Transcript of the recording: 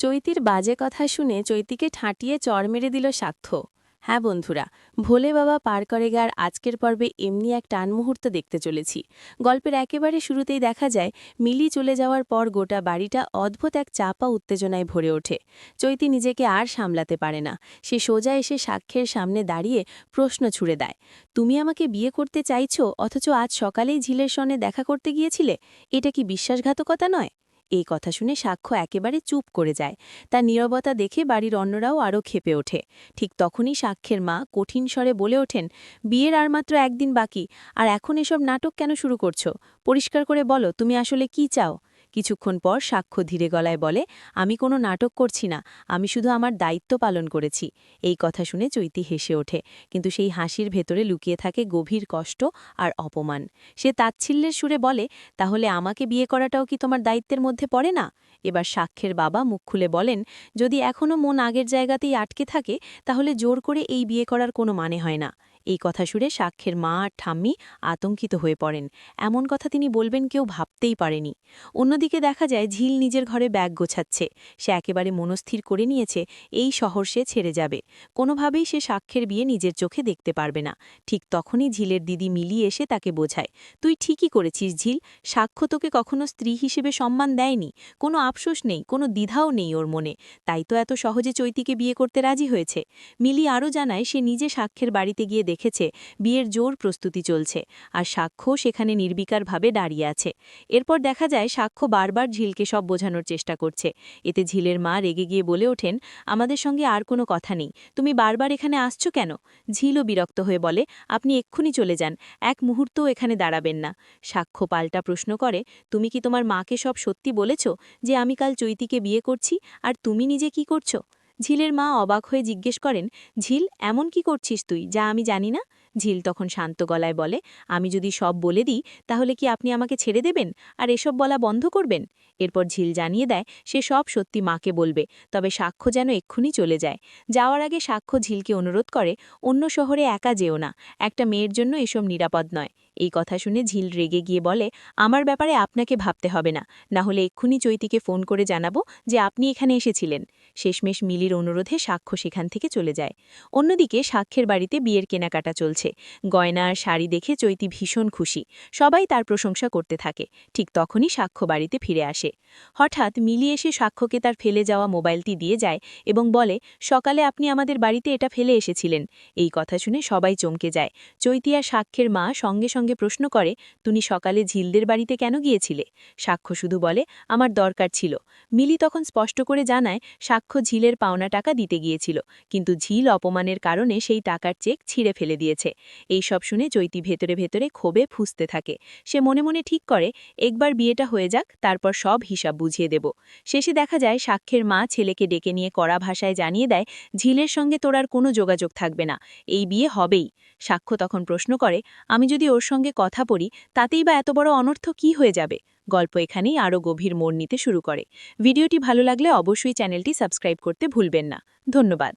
চৈতির বাজে কথা শুনে চৈতিকে ঠাঁটিয়ে চড় মেরে দিল সাক্ষ্য। হ্যাঁ বন্ধুরা, ভোলে বাবা পার করে গার আজকের পর্বে এমনি এক টান মুহূর্ত দেখতে চলেছি। গল্পের একেবারে শুরুতেই দেখা যায় মিলি চলে যাওয়ার পর গোটা বাড়িটা অদ্ভুত এক চাপা উত্তেজনায় ভরে ওঠে। চৈতি নিজেকে আর সামলাতে পারে না। সে সোজা এসে সাক্ষ্যের সামনে দাঁড়িয়ে প্রশ্ন ছুড়ে দেয়, তুমি আমাকে বিয়ে করতে চাইছো, অথচ আজ সকালেই ঝিলের সনে দেখা করতে গিয়েছিলে? এটা কি বিশ্বাসঘাতকতা নয়? এই কথা শুনে সাক্ষ্য একেবারে চুপ করে যায়। তার নীরবতা দেখে বাড়ির অন্যরাও আরও ক্ষেপে ওঠে। ঠিক তখনই সাক্ষ্যের মা কঠিন স্বরে বলে ওঠেন, বিয়ের আর মাত্র একদিন বাকি, আর এখন এসব নাটক কেন শুরু করছো? পরিষ্কার করে বলো, তুমি আসলে কি চাও? কিছুক্ষণ পর সাক্ষ্য ধীরে গলায় বলে, আমি কোনো নাটক করছি না, আমি শুধু আমার দায়িত্ব পালন করেছি। এই কথা শুনে চৈতি হেসে ওঠে, কিন্তু সেই হাসির ভেতরে লুকিয়ে থাকে গভীর কষ্ট আর অপমান। সে তাচ্ছিল্যের সুরে বলে, তাহলে আমাকে বিয়ে করাটাও কি তোমার দায়িত্বের মধ্যে পড়ে না? এবার সাক্ষ্যের বাবা মুখ খুলে বলেন, যদি এখনও মন আগের জায়গাতেই আটকে থাকে, তাহলে জোর করে এই বিয়ে করার কোনো মানে হয় না। এই কথা শুনে সাক্ষ্যের মা আর ঠাম্মি আতঙ্কিত হয়ে পড়েন। এমন কথা তিনি বলবেন কেউ ভাবতেই পারেনি। অন্যদিকে দেখা যায় ঝিল নিজের ঘরে ব্যাগ গোছাচ্ছে। সে একেবারে মনস্থির করে নিয়েছে এই শহর সে ছেড়ে যাবে। কোনোভাবেই সে সাক্ষ্যের বিয়ে নিজের চোখে দেখতে পারবে না। ঠিক তখনই ঝিলের দিদি মিলি এসে তাকে বোঝায়, তুই ঠিকই করেছিস ঝিল, সাক্ষ্য তোকে কখনো স্ত্রী হিসেবে সম্মান দেয়নি। কোনো আফসোস নেই, কোনো দ্বিধাও নেই ওর মনে, তাই তো এত সহজে চৈতিকে বিয়ে করতে রাজি হয়েছে। মিলি আরও জানায়, সে নিজে সাক্ষ্যের বাড়িতে গিয়ে দেখেছে বিয়ের জোর প্রস্তুতি চলছে, আর সাক্ষ্য সেখানে নির্বিকারভাবে দাঁড়িয়ে আছে। এরপর দেখা যায় সাক্ষ্য বারবার ঝিলকে সব বোঝানোর চেষ্টা করছে। এতে ঝিলের মা রেগে গিয়ে বলে ওঠেন, আমাদের সঙ্গে আর কোনো কথা নেই, তুমি বারবার এখানে আসছো কেন? ঝিলও বিরক্ত হয়ে বলে, আপনি এক্ষুনি চলে যান, এক মুহূর্তও এখানে দাঁড়াবেন না। সাক্ষ্য পাল্টা প্রশ্ন করে, তুমি কি তোমার মাকে সব সত্যি বলেছ যে আমি কাল চৈতিকে বিয়ে করছি, আর তুমি নিজে কি করছো? ঝিলের মা অবাক হয়ে জিজ্ঞেস করেন, ঝিল, এমন কি করছিস তুই যা আমি জানি না? ঝিল তখন শান্ত গলায় বলে, আমি যদি সব বলে দিই তাহলে কি আপনি আমাকে ছেড়ে দেবেন আর এসব বলা বন্ধ করবেন? এরপর ঝিল জানিয়ে দেয় সে সব সত্যি মাকে বলবে, তবে সাক্ষ্য যেন এক্ষুনি চলে যায়। যাওয়ার আগে সাক্ষ্য ঝিলকে অনুরোধ করে, অন্য শহরে একা যেও না, একটা মেয়ের জন্য এসব নিরাপদ নয়। এই কথা শুনে ঝিল রেগে গিয়ে বলে, আমার ব্যাপারে আপনাকে ভাবতে হবে না, না হলে এক্ষুনি চৈতিকে ফোন করে জানাবো যে আপনি এখানে এসেছিলেন। শেষমেশ মিলির অনুরোধে সাক্ষ্য সেখান থেকে চলে যায়। অন্যদিকে সাক্ষ্যের বাড়িতে বিয়ের কেনাকাটা চলছে। গয়না আর শাড়ি দেখে চৈতি ভীষণ খুশি। সবাই তার প্রশংসা করতে থাকে। ঠিক তখনই সাক্ষ্য বাড়িতে ফিরে আসে। হঠাৎ মিলি এসে সাক্ষ্যকে তার ফেলে যাওয়া মোবাইলটি দিয়ে যায় এবং বলে, সকালে আপনি আমাদের বাড়িতে এটা ফেলে এসেছিলেন। এই কথা শুনে সবাই চমকে যায়। চৈতি আর সাক্ষ্যের মা সঙ্গে সঙ্গে প্রশ্ন করে, তুমি সকালে ঝিলদের বাড়িতে কেন গিয়েছিলে? সাক্ষ্য শুধু বলে, আমার দরকার ছিল। মিলি তখন স্পষ্ট করে জানায়, সাক্ষ্য ঝিলের পাওনা টাকা দিতে গিয়েছিল, কিন্তু ঝিল অপমানের কারণে সেই টাকার চেক ছিঁড়ে ফেলে দিয়েছে। এই সব শুনে চৈতি ভেতরে ভেতরে ক্ষোভে ফুঁসতে থাকে। সে মনে মনে ঠিক করে, একবার বিয়েটা হয়ে যাক, তারপর সব হিসাব বুঝিয়ে দেব। শেষে দেখা যায় সাক্ষ্যের মা ছেলেকে ডেকে নিয়ে কড়া ভাষায় জানিয়ে দেয়, ঝিলের সঙ্গে তোর আর কোনো যোগাযোগ থাকবে না, এই বিয়ে হবেই। সাক্ষ্য তখন প্রশ্ন করে, আমি যদি ওর সঙ্গে কথা বলি তাতেই বা এত বড় অনর্থ কি হয়ে যাবে? গল্প এখানেই আরও গভীর মোড় নিতে শুরু করে। ভিডিওটি ভালো লাগলে অবশ্যই চ্যানেলটি সাবস্ক্রাইব করতে ভুলবেন না। ধন্যবাদ।